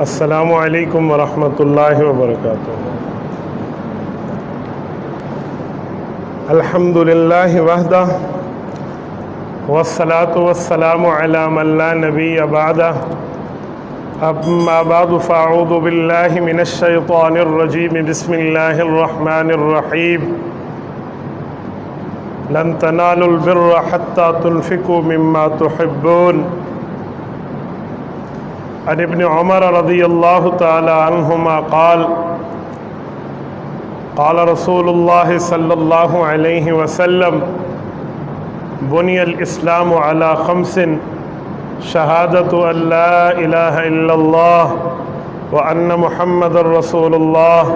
السلام علیکم ورحمۃ اللہ وبرکاتہ۔ الحمد للہ وحدہ والصلاة والسلام علی من لا نبی بعدہ، اما بعد فاعوذ باللہ من الشیطان الرجیم، بسم اللہ الرحمن الرحیم۔ لن تنالوا البر حتى تنفقوا مما تحبون۔ عن ابن عمر رضی اللہ تعالی عنہما قال قال رسول اللہ صلی اللہ علیہ وسلم بنی الاسلام علی خمس، شہادت ان لا الہ الا اللہ وان محمد رسول اللہ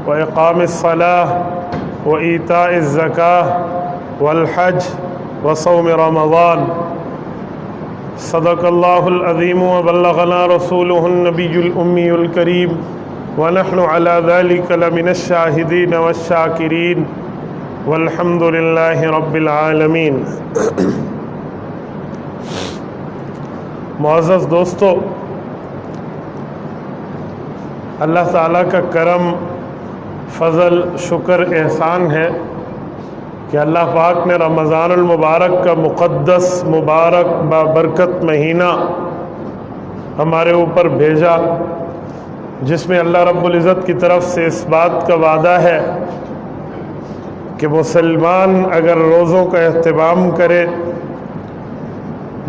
واقام الصلاة وایتاء الزکاة والحج وصوم رمضان۔ صدق اللہ العظیم وبلغنا رسولہ النبی الأمی الکریم ونحن علی ذلک لمن الشاہدین والشاکرین والحمد للہ رب العالمین۔ معزز دوستو، اللہ تعالیٰ کا کرم، فضل، شکر، احسان ہے کہ اللہ پاک نے رمضان المبارک کا مقدس، مبارک، بابرکت مہینہ ہمارے اوپر بھیجا، جس میں اللہ رب العزت کی طرف سے اس بات کا وعدہ ہے کہ مسلمان اگر روزوں کا اہتمام کرے،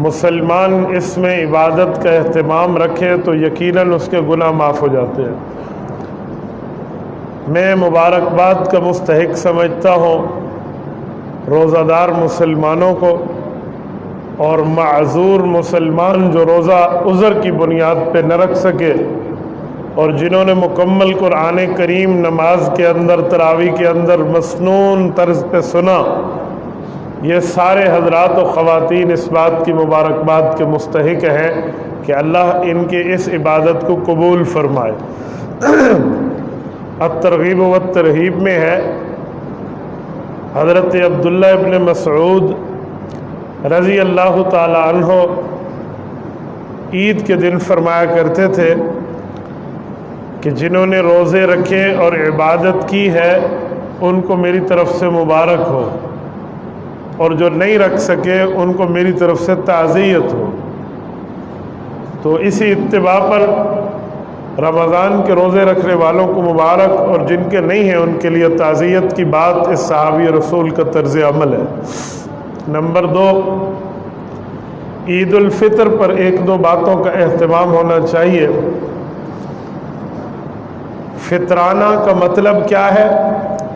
مسلمان اس میں عبادت کا اہتمام رکھے تو یقیناً اس کے گناہ معاف ہو جاتے ہیں۔ میں مبارکباد کا مستحق سمجھتا ہوں روزہ دار مسلمانوں کو، اور معذور مسلمان جو روزہ عذر کی بنیاد پہ نہ رکھ سکے، اور جنہوں نے مکمل قرآن کریم نماز کے اندر، تراویح کے اندر مسنون طرز پہ سنا، یہ سارے حضرات و خواتین اس بات کی مبارکباد کے مستحق ہیں کہ اللہ ان کے اس عبادت کو قبول فرمائے۔ الترغیب و الترہیب میں ہے، حضرت عبداللہ ابن مسعود رضی اللہ تعالی عنہ عید کے دن فرمایا کرتے تھے کہ جنہوں نے روزے رکھے اور عبادت کی ہے ان کو میری طرف سے مبارک ہو، اور جو نہیں رکھ سکے ان کو میری طرف سے تعزیت ہو۔ تو اسی اتباع پر رمضان کے روزے رکھنے والوں کو مبارک، اور جن کے نہیں ہیں ان کے لیے تعزیت کی بات اس صحابی رسول کا طرز عمل ہے۔ نمبر 2، عید الفطر پر ایک دو باتوں کا اہتمام ہونا چاہیے۔ فطرانہ کا مطلب کیا ہے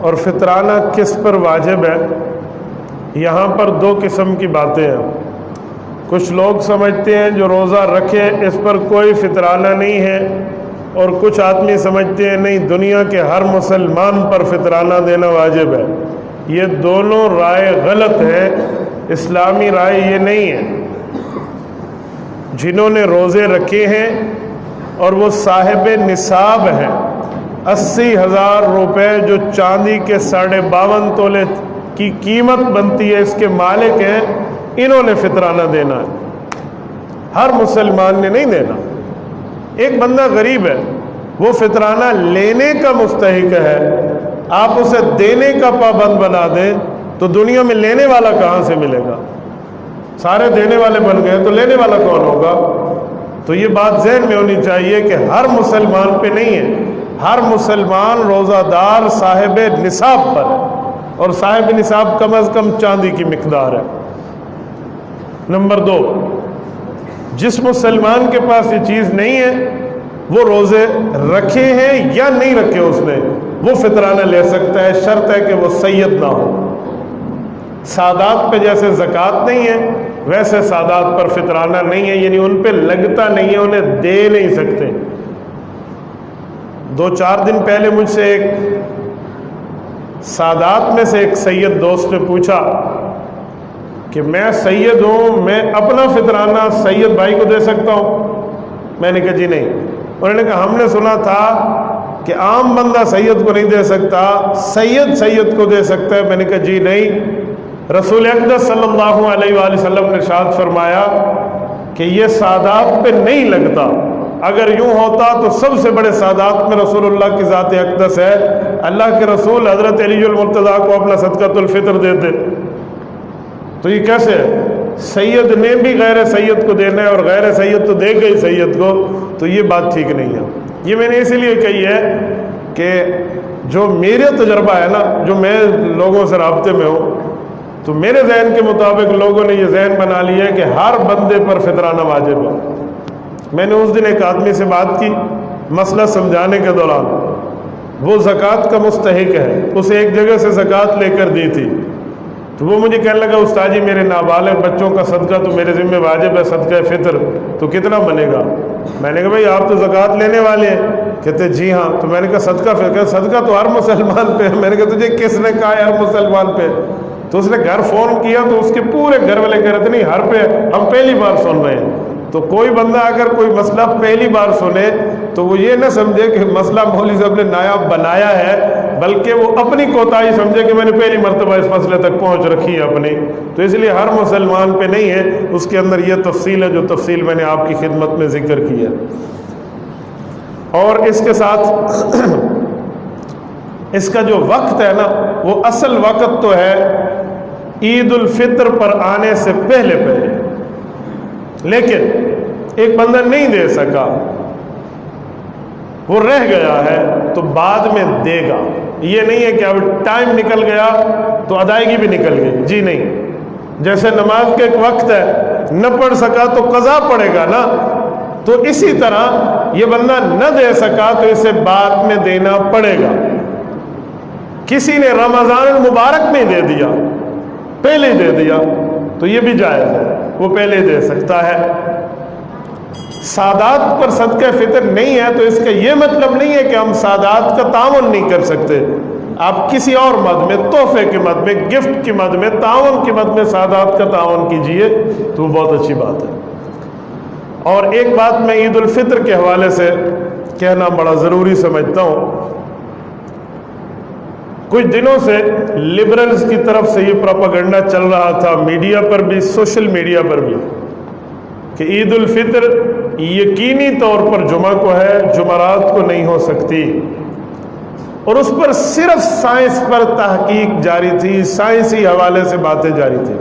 اور فطرانہ کس پر واجب ہے؟ یہاں پر دو قسم کی باتیں ہیں۔ کچھ لوگ سمجھتے ہیں جو روزہ رکھے اس پر کوئی فطرانہ نہیں ہے، اور کچھ آدمی سمجھتے ہیں نہیں، دنیا کے ہر مسلمان پر فطرانہ دینا واجب ہے۔ یہ دونوں رائے غلط ہے، اسلامی رائے یہ نہیں ہے۔ جنہوں نے روزے رکھے ہیں اور وہ صاحب نصاب ہیں، 80,000 روپے جو چاندی کے 52.5 تولے کی قیمت بنتی ہے، اس کے مالک ہیں، انہوں نے فطرانہ دینا ہے، ہر مسلمان نے نہیں دینا۔ ایک بندہ غریب ہے، وہ فطرانہ لینے کا مستحق ہے، آپ اسے دینے کا پابند بنا دیں تو دنیا میں لینے والا کہاں سے ملے گا؟ سارے دینے والے بن گئے تو لینے والا کون ہوگا؟ تو یہ بات ذہن میں ہونی چاہیے کہ ہر مسلمان پہ نہیں ہے، ہر مسلمان روزہ دار صاحب نصاب پر ہے، اور صاحب نصاب کم از کم چاندی کی مقدار ہے۔ نمبر 2، جس مسلمان کے پاس یہ چیز نہیں ہے، وہ روزے رکھے ہیں یا نہیں رکھے اس نے، وہ فطرانہ لے سکتا ہے، شرط ہے کہ وہ سید نہ ہو۔ سادات پہ جیسے زکوٰۃ نہیں ہے ویسے سادات پر فطرانہ نہیں ہے، یعنی ان پہ لگتا نہیں ہے، انہیں دے نہیں سکتے۔ 2-4 دن پہلے مجھ سے ایک سادات میں سے ایک سید دوست نے پوچھا کہ میں سید ہوں، میں اپنا فطرانہ سید بھائی کو دے سکتا ہوں؟ میں نے کہا جی نہیں۔ انہوں نے کہا ہم نے سنا تھا کہ عام بندہ سید کو نہیں دے سکتا، سید سید کو دے سکتا ہے۔ میں نے کہا جی نہیں، رسول اقدس صلی اللہ علیہ وآلہ وسلم نے ارشاد فرمایا کہ یہ سادات پہ نہیں لگتا، اگر یوں ہوتا تو سب سے بڑے سادات میں رسول اللہ کی ذات اقدس ہے، اللہ کے رسول حضرت علی المرتضیٰ کو اپنا صدقۃ الفطر دیتے، تو یہ کیسے ہے؟ سید نے بھی غیر سید کو دینا ہے اور غیر سید تو دے گئی سید کو، تو یہ بات ٹھیک نہیں ہے۔ یہ میں نے اسی لیے کہی ہے کہ جو میرے تجربہ ہے نا، جو میں لوگوں سے رابطے میں ہوں، تو میرے ذہن کے مطابق لوگوں نے یہ ذہن بنا لیا ہے کہ ہر بندے پر فطرانہ واجب ہے۔ میں نے اس دن ایک آدمی سے بات کی مسئلہ سمجھانے کے دوران، وہ زکوٰۃ کا مستحق ہے، اسے ایک جگہ سے زکوٰۃ لے کر دی تھی، تو وہ مجھے کہنے لگا استاد جی میرے نابالغ بچوں کا صدقہ تو میرے ذمہ واجب ہے، صدقہ فطر، تو کتنا بنے گا؟ میں نے کہا بھائی آپ تو زکوٰۃ لینے والے ہیں۔ کہتے جی ہاں۔ تو میں نے کہا صدقہ فطر، صدقہ تو ہر مسلمان پہ ہے۔ میں نے کہا تجھے کس نے کہا ہے ہر مسلمان پہ؟ تو اس نے گھر فون کیا تو اس کے پورے گھر والے کہہ رہے تھے نہیں ہر پہ، ہم پہلی بار سن رہے ہیں۔ تو کوئی بندہ اگر کوئی مسئلہ پہلی بار سنے تو وہ یہ نہ سمجھے کہ مسئلہ مولوی صاحب نے نایاب بنایا ہے، بلکہ وہ اپنی کوتاہی سمجھے کہ میں نے پہلی مرتبہ اس مسئلے تک پہنچ رکھی ہے اپنی۔ تو اس لیے ہر مسلمان پہ نہیں ہے، اس کے اندر یہ تفصیل ہے جو تفصیل میں نے آپ کی خدمت میں ذکر کی ہے۔ اور اس کے ساتھ اس کا جو وقت ہے نا، وہ اصل وقت تو ہے عید الفطر پر آنے سے پہلے پہلے، لیکن ایک بندہ نہیں دے سکا، وہ رہ گیا ہے تو بعد میں دے گا۔ یہ نہیں ہے کہ اب ٹائم نکل گیا تو ادائیگی بھی نکل گئی، جی نہیں۔ جیسے نماز کا ایک وقت ہے، نہ پڑھ سکا تو قضا پڑے گا نا، تو اسی طرح یہ بندہ نہ دے سکا تو اسے بعد میں دینا پڑے گا۔ کسی نے رمضان المبارک میں دے دیا، پہلے دے دیا، تو یہ بھی جائز ہے، وہ پہلے دے سکتا ہے۔ سادات پر صدقہ فطر نہیں ہے تو اس کا یہ مطلب نہیں ہے کہ ہم سادات کا تعاون نہیں کر سکتے۔ آپ کسی اور مد میں، تحفے کے مد میں، گفٹ کی مد میں، تعاون کی مد میں سادات کا تعاون کیجئے تو وہ بہت اچھی بات ہے۔ اور ایک بات میں عید الفطر کے حوالے سے کہنا بڑا ضروری سمجھتا ہوں۔ کچھ دنوں سے لبرلز کی طرف سے یہ پروپیگنڈا چل رہا تھا، میڈیا پر بھی، سوشل میڈیا پر بھی، کہ عید الفطر یقینی طور پر جمعہ کو ہے، جمعرات کو نہیں ہو سکتی، اور اس پر صرف سائنس پر تحقیق جاری تھی، سائنسی حوالے سے باتیں جاری تھی۔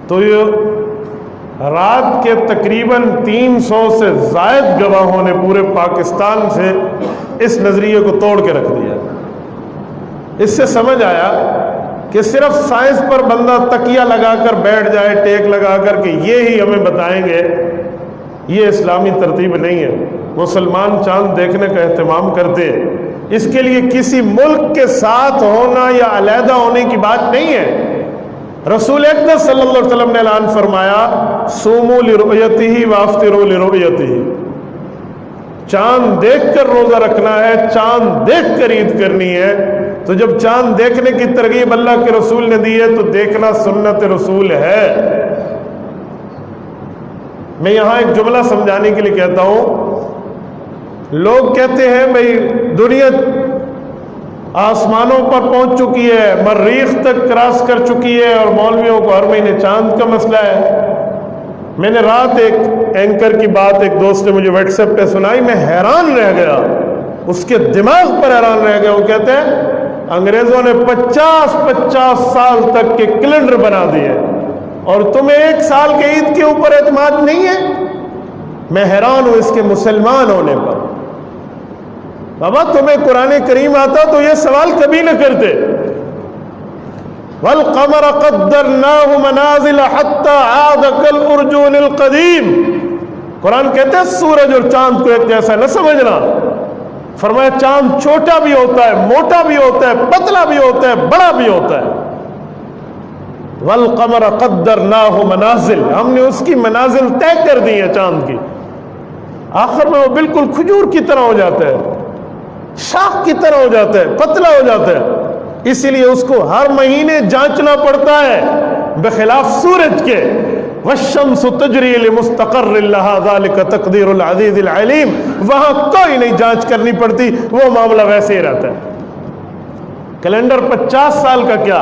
تو یہ رات کے تقریباً 300 سے زائد گواہوں نے پورے پاکستان سے اس نظریے کو توڑ کے رکھ دیا۔ اس سے سمجھ آیا کہ صرف سائنس پر بندہ تکیہ لگا کر بیٹھ جائے، ٹیک لگا کر کہ یہ ہی ہمیں بتائیں گے، یہ اسلامی ترتیب نہیں ہے۔ مسلمان چاند دیکھنے کا اہتمام کرتے ہیں، اس کے لیے کسی ملک کے ساتھ ہونا یا علیحدہ ہونے کی بات نہیں ہے۔ رسول اکرم صلی اللہ علیہ وسلم نے اعلان فرمایا، صوموا لرؤیتہ وافطروا لرؤیتہ، چاند دیکھ کر روزہ رکھنا ہے، چاند دیکھ کر عید کرنی ہے۔ تو جب چاند دیکھنے کی ترغیب اللہ کے رسول نے دی ہے تو دیکھنا سنت رسول ہے۔ میں یہاں ایک جملہ سمجھانے کے لیے کہتا ہوں، لوگ کہتے ہیں بھئی دنیا آسمانوں پر پہنچ چکی ہے، مریخ تک کراس کر چکی ہے، اور مولویوں کو ہر مہینے چاند کا مسئلہ ہے۔ میں نے رات ایک اینکر کی بات ایک دوست نے مجھے واٹس ایپ پہ سنائی، میں حیران رہ گیا، اس کے دماغ پر حیران رہ گیا۔ وہ کہتے ہیں انگریزوں نے 50 سال تک کے کیلنڈر بنا دیے اور تمہیں ایک سال کے عید کے اوپر اعتماد نہیں ہے۔ میں حیران ہوں اس کے مسلمان ہونے پر۔ بابا تمہیں قرآن کریم آتا تو یہ سوال کبھی نہ کرتے۔ وَالْقَمَرَ قَدَّرْنَاهُ مَنَازِلَ حَتَّى عَادَ كَالْأُرْجُونِ الْقَدِيمِ، قرآن کہتے ہیں سورج اور چاند کو ایک جیسا نہ سمجھنا۔ فرمایا چاند چھوٹا بھی ہوتا ہے، موٹا بھی ہوتا ہے، پتلا بھی ہوتا ہے، بڑا بھی ہوتا ہے۔ وَالْقَمَرَ قَدَّرْنَاهُ مَنَازِلَ، ہم نے اس کی منازل طے کر دی ہیں چاند کی۔ آخر میں وہ بالکل کھجور کی طرح ہو جاتا ہے، شاخ کی طرح ہو جاتا ہے، پتلا ہو جاتا ہے۔ اسی لیے اس کو ہر مہینے جانچنا پڑتا ہے، بخلاف سورج کے۔ وَالشَّمْسُ تَجْرِي لِمُسْتَقَرٍّ لَهَا ذَلِكَ تَقْدِيرُ الْعَزِيزِ الْعَلِيمِ، وہاں کوئی نہیں جانچ کرنی پڑتی، وہ معاملہ ویسے ہی رہتا ہے۔ کیلنڈر 50 سال کا کیا،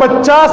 50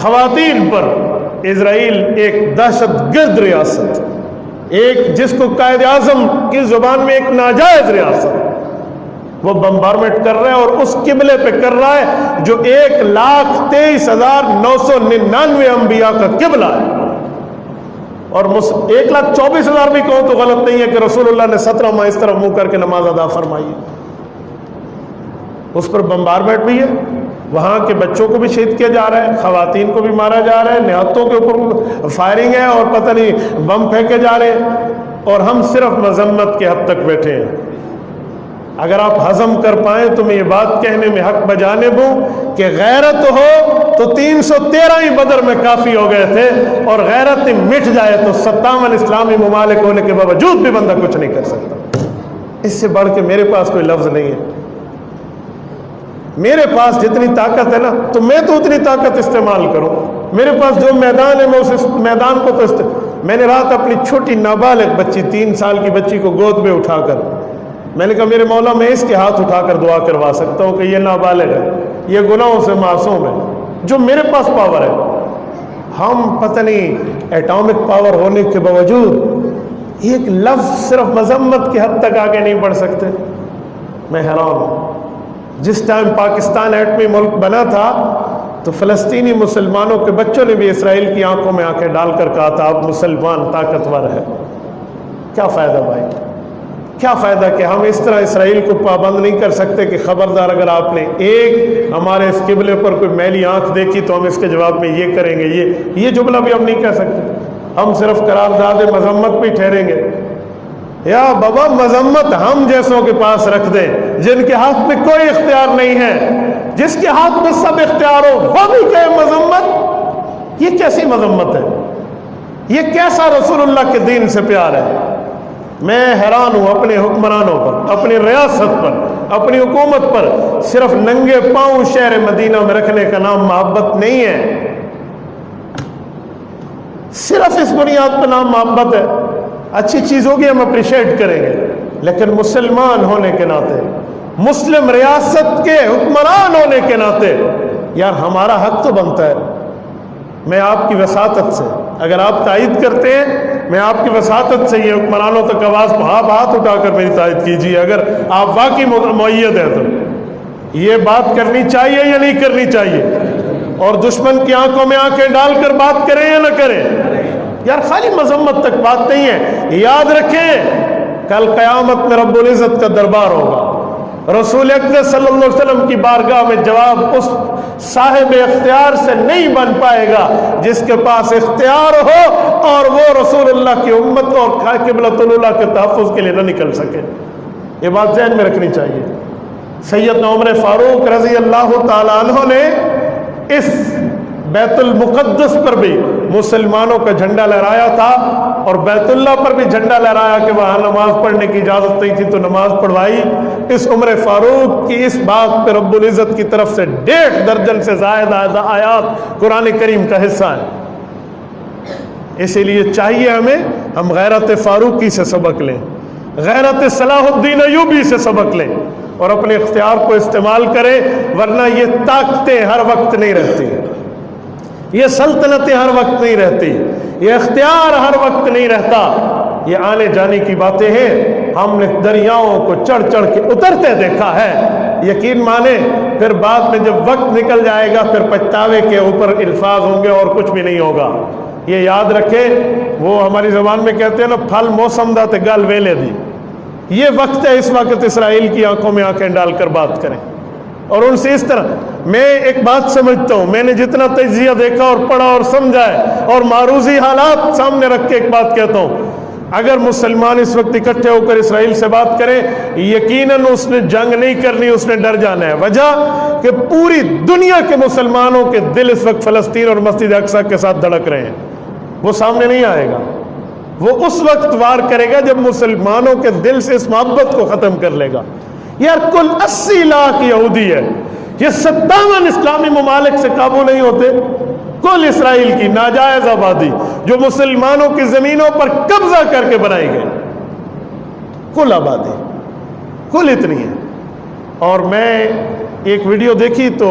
خواتین پر اسرائیل ایک دہشت گرد ریاست، ایک جس کو قائد اعظم کی زبان میں ایک ناجائز ریاست، وہ بمبارمنٹ کر رہا ہے اور اس قبلے پہ کر رہا ہے جو 1,23,999 انبیاء کا قبلہ ہے، اور 1,24,000 بھی کہو تو غلط نہیں ہے کہ رسول اللہ نے 17 ماہ اس طرح منہ کر کے نماز ادا فرمائی ہے۔ اس پر بمبارمنٹ بھی ہے، وہاں کے بچوں کو بھی شہید کیا جا رہا ہے، خواتین کو بھی مارا جا رہا ہے، نہتوں کے اوپر فائرنگ ہے اور پتہ نہیں بم پھینکے جا رہے ہیں، اور ہم صرف مذمت کے حد تک بیٹھے ہیں۔ اگر آپ ہضم کر پائیں تو میں یہ بات کہنے میں حق بجانب ہوں کہ غیرت ہو تو 313 ہی بدر میں کافی ہو گئے تھے، اور غیرت مٹ جائے تو 57 اسلامی ممالک ہونے کے باوجود بھی بندہ کچھ نہیں کر سکتا۔ اس سے بڑھ کے میرے پاس کوئی لفظ نہیں ہے۔ میرے پاس جتنی طاقت ہے نا تو میں تو اتنی طاقت استعمال کروں، میرے پاس جو میدان ہے میں اس میدان کو تو میں نے رات اپنی چھوٹی نابالغ بچی 3 سال کی بچی کو گود میں اٹھا کر میں نے کہا میرے مولا میں اس کے ہاتھ اٹھا کر دعا کروا سکتا ہوں کہ یہ نابالغ ہے، یہ گناہوں سے معصوم ہے، جو میرے پاس پاور ہے۔ ہم پتہ نہیں ایٹامک پاور ہونے کے باوجود ایک لفظ صرف مذمت کی حد تک آگے نہیں بڑھ سکتے۔ میں حیران ہوں، جس ٹائم پاکستان ایٹمی ملک بنا تھا تو فلسطینی مسلمانوں کے بچوں نے بھی اسرائیل کی آنکھوں میں آنکھیں ڈال کر کہا تھا اب مسلمان طاقتور ہے۔ کیا فائدہ بھائی، کیا فائدہ کہ ہم اس طرح اسرائیل کو پابند نہیں کر سکتے کہ خبردار اگر آپ نے ایک ہمارے اس قبلے پر کوئی میلی آنکھ دیکھی تو ہم اس کے جواب میں یہ کریں گے، یہ جملہ بھی ہم نہیں کہہ سکتے۔ ہم صرف قرارداد مذمت بھی ٹھہریں گے۔ یا بابا مذمت ہم جیسوں کے پاس رکھ دیں جن کے ہاتھ میں کوئی اختیار نہیں ہے، جس کے ہاتھ میں سب اختیار ہو وہ بھی کہے مذمت، یہ کیسی مذمت ہے؟ یہ کیسا رسول اللہ کے دین سے پیار ہے؟ میں حیران ہوں اپنے حکمرانوں پر، اپنی ریاست پر، اپنی حکومت پر۔ صرف ننگے پاؤں شہر مدینہ میں رکھنے کا نام محبت نہیں ہے، صرف اس بنیاد پہ نام محبت ہے۔ اچھی چیز ہوگی ہم اپریشیٹ کریں گے، لیکن مسلمان ہونے کے ناطے، مسلم ریاست کے حکمران ہونے کے ناطے یار ہمارا حق تو بنتا ہے۔ میں آپ کی وساطت سے، اگر آپ تائید کرتے ہیں میں آپ کی وساطت سے یہ حکمرانوں تک آواز ہاتھ اٹھا کر میری تائید کیجیے، اگر آپ واقعی مؤید ہیں تو یہ بات کرنی چاہیے یا نہیں کرنی چاہیے، اور دشمن کی آنکھوں میں آنکھیں ڈال کر بات کریں یا نہ کریں؟ یار خالی مذمت تک بات نہیں ہے۔ یاد رکھیں کل قیامت میں رب العزت کا دربار ہوگا، رسول اکرم صلی اللہ علیہ وسلم کی بارگاہ میں جواب اس صاحب اختیار سے نہیں بن پائے گا جس کے پاس اختیار ہو اور وہ رسول اللہ کی امت اور قبلۃ اللہ کے تحفظ کے لیے نہ نکل سکے۔ یہ بات ذہن میں رکھنی چاہیے۔ سیدنا عمر فاروق رضی اللہ تعالیٰ عنہ نے اس بیت المقدس پر بھی مسلمانوں کا جھنڈا لہرایا تھا، اور بیت اللہ پر بھی جھنڈا لہرایا کہ وہاں نماز پڑھنے کی اجازت نہیں تھی تو نماز پڑھوائی۔ اس عمر فاروق کی اس بات پہ رب العزت کی طرف سے 1.5 درجن سے زائد آیات قرآن کریم کا حصہ ہیں۔ اسی لیے چاہیے ہم غیرت فاروقی سے سبق لیں، غیرت صلاح الدین ایوبی سے سبق لیں اور اپنے اختیار کو استعمال کریں، ورنہ یہ طاقتیں ہر وقت نہیں رہتی، یہ سلطنتیں ہر وقت نہیں رہتی، یہ اختیار ہر وقت نہیں رہتا، یہ آنے جانے کی باتیں ہیں۔ ہم نے دریاؤں کو چڑھ چڑھ کے اترتے دیکھا ہے، یقین مانے پھر بعد میں جب وقت نکل جائے گا پھر پچھتاوے کے اوپر الفاظ ہوں گے اور کچھ بھی نہیں ہوگا۔ یہ یاد رکھیں، وہ ہماری زبان میں کہتے ہیں نا پھل موسم دا تے گل ویلے دی۔ یہ وقت ہے اس وقت اسرائیل کی آنکھوں میں آنکھیں ڈال کر بات کریں اور ان سے اس طرح۔ میں ایک بات سمجھتا ہوں، میں نے جتنا تجزیہ دیکھا اور پڑھا اور سمجھا ہے اور معروضی حالات سامنے رکھ کے ایک بات کہتا ہوں، اگر مسلمان اس وقت اکٹھے ہو کر اسرائیل سے بات کریں یقیناً اس نے جنگ نہیں کرنی، اس نے ڈر جانا ہے۔ وجہ کہ پوری دنیا کے مسلمانوں کے دل اس وقت فلسطین اور مسجد اقصی کے ساتھ دھڑک رہے ہیں، وہ سامنے نہیں آئے گا۔ وہ اس وقت وار کرے گا جب مسلمانوں کے دل سے اس محبت کو ختم کر لے گا۔ یار کل 80 لاکھ یہودی ہے، یہ 57 اسلامی ممالک سے قابو نہیں ہوتے۔ کل اسرائیل کی ناجائز آبادی جو مسلمانوں کی زمینوں پر قبضہ کر کے بنائی گئی، کل آبادی کل اتنی ہے۔ اور میں ایک ویڈیو دیکھی تو